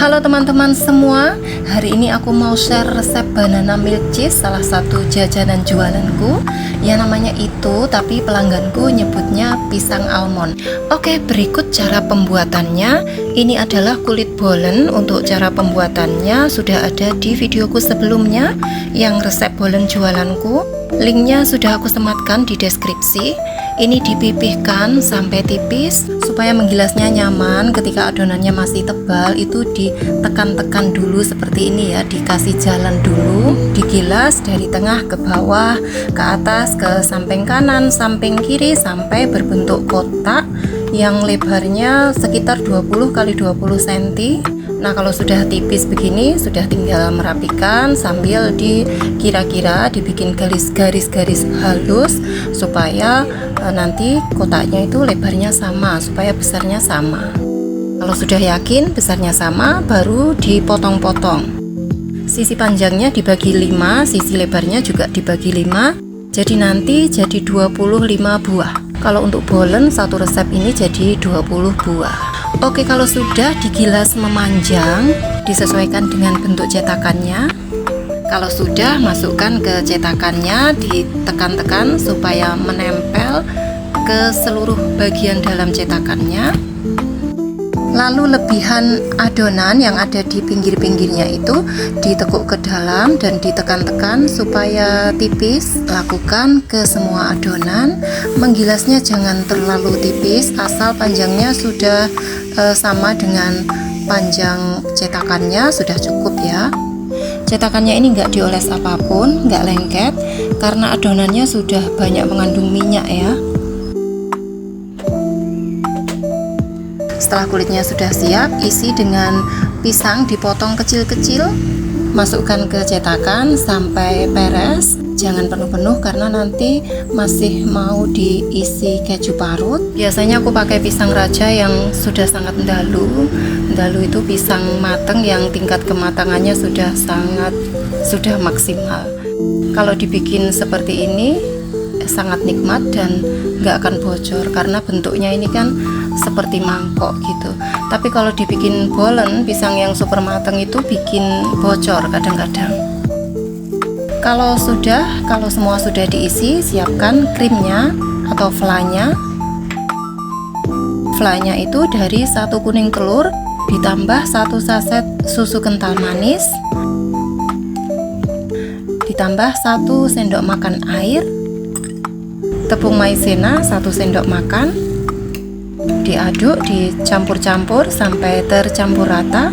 Halo teman-teman semua, hari ini aku mau share resep banana milk cheese, salah satu jajanan jualanku. Ya namanya itu, tapi pelangganku nyebutnya pisang almond. Oke, berikut cara pembuatannya. Ini adalah kulit bolen. Untuk cara pembuatannya sudah ada di videoku sebelumnya, yang resep bolen jualanku. Linknya sudah aku sematkan di deskripsi. Ini dipipihkan sampai tipis supaya menggilasnya nyaman. Ketika adonannya masih tebal itu ditekan-tekan dulu seperti ini ya, dikasih jalan dulu, digilas dari tengah ke bawah, ke atas, ke samping kanan, samping kiri sampai berbentuk kotak yang lebarnya sekitar 20 x 20 cm. Nah, kalau sudah tipis begini, sudah tinggal merapikan sambil dikira-kira dibikin garis-garis halus supaya nanti kotaknya itu lebarnya sama, supaya besarnya sama. Kalau sudah yakin besarnya sama, baru dipotong-potong. Sisi panjangnya dibagi 5, sisi lebarnya juga dibagi 5. Jadi nanti jadi 25 buah. Kalau untuk bolen satu resep ini jadi 20 buah. Oke, kalau sudah digilas memanjang, disesuaikan dengan bentuk cetakannya. Kalau sudah, masukkan ke cetakannya, ditekan-tekan supaya menempel ke seluruh bagian dalam cetakannya. Lalu lebihan adonan yang ada di pinggir-pinggirnya itu ditekuk ke dalam dan ditekan-tekan supaya tipis. Lakukan ke semua adonan. Menggilasnya jangan terlalu tipis, asal panjangnya sudah sama dengan panjang cetakannya sudah cukup ya. Cetakannya ini nggak dioles apapun, nggak lengket, karena adonannya sudah banyak mengandung minyak ya. Setelah kulitnya sudah siap, isi dengan pisang dipotong kecil-kecil, masukkan ke cetakan sampai beres. Jangan penuh-penuh karena nanti masih mau diisi keju parut. Biasanya aku pakai pisang raja yang sudah sangat dalu. Dalu itu pisang mateng yang tingkat kematangannya sudah maksimal. Kalau dibikin seperti ini sangat nikmat dan nggak akan bocor karena bentuknya ini kan seperti mangkok gitu. Tapi kalau dibikin bolen, pisang yang super matang itu bikin bocor kadang-kadang. Kalau semua sudah diisi, siapkan krimnya atau flanya. Flanya itu dari 1 kuning telur ditambah 1 saset susu kental manis, ditambah 1 sendok makan air, tepung maizena 1 sendok makan. Diaduk, dicampur-campur sampai tercampur rata.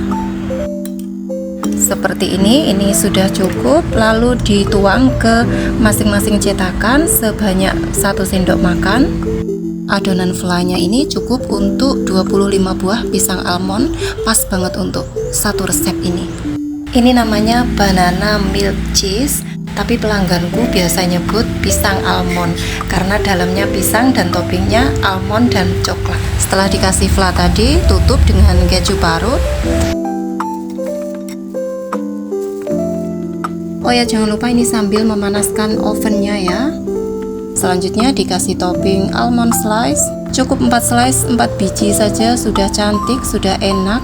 Seperti ini sudah cukup. Lalu dituang ke masing-masing cetakan sebanyak 1 sendok makan. Adonan flanya ini cukup untuk 25 buah pisang almond, pas banget untuk satu resep ini. Ini namanya banana milk cheese, tapi pelangganku biasa nyebut pisang almond karena dalamnya pisang dan toppingnya almond dan coklat. Setelah dikasih fla tadi, tutup dengan keju parut. Oh ya, jangan lupa ini sambil memanaskan ovennya ya. Selanjutnya dikasih topping almond slice. Cukup 4 slice, 4 biji saja sudah cantik, sudah enak.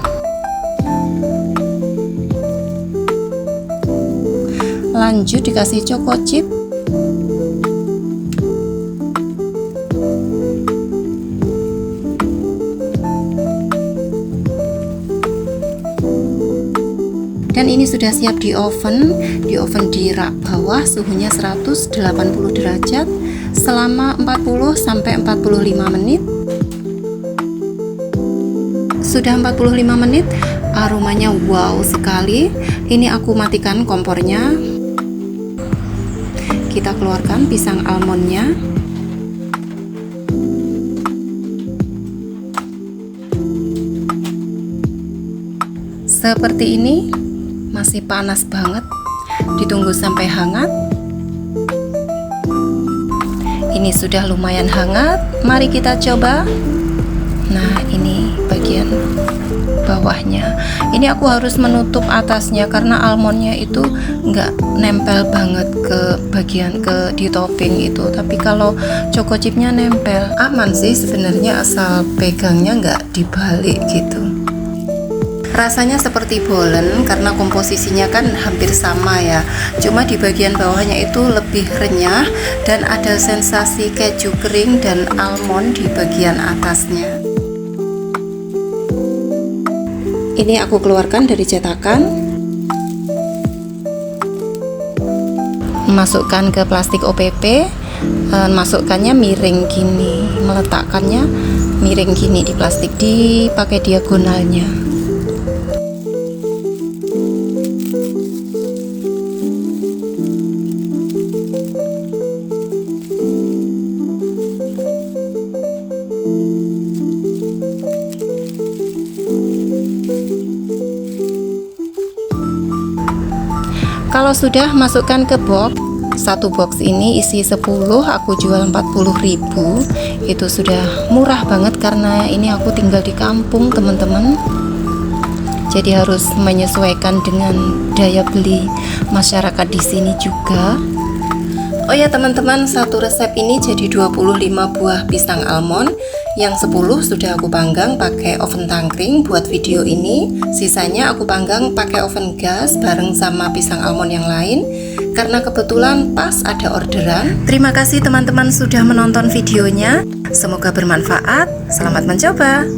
Lanjut dikasih choco chip. Dan ini sudah siap di oven di rak bawah, suhunya 180 derajat selama 40 sampai 45 menit. Sudah 45 menit, aromanya wow sekali. Ini aku matikan kompornya. Kita keluarkan pisang almondnya. Seperti ini, masih panas banget. Ditunggu sampai hangat. Ini sudah lumayan hangat. Mari kita coba. Nah, ini bagian bawahnya. Ini aku harus menutup atasnya karena almondnya itu nggak nempel banget ke bagian di topping itu. Tapi kalau choco chipnya nempel, aman sih sebenarnya asal pegangnya nggak dibalik gitu. Rasanya seperti bolen karena komposisinya kan hampir sama ya. Cuma di bagian bawahnya itu lebih renyah dan ada sensasi keju kering dan almond di bagian atasnya. Ini aku keluarkan dari cetakan, masukkan ke plastik OPP. Masukkannya miring gini, meletakkannya miring gini di plastik, dipakai diagonalnya. Kalau sudah, masukkan ke box. Satu box ini isi 10, aku jual 40.000. Itu sudah murah banget karena ini aku tinggal di kampung, teman-teman. Jadi harus menyesuaikan dengan daya beli masyarakat di sini juga. Oh ya teman-teman, satu resep ini jadi 25 buah pisang almond. Yang 10 sudah aku panggang pakai oven tangkring buat video ini. Sisanya aku panggang pakai oven gas bareng sama pisang almond yang lain, karena kebetulan pas ada orderan. Terima kasih teman-teman sudah menonton videonya. Semoga bermanfaat. Selamat mencoba.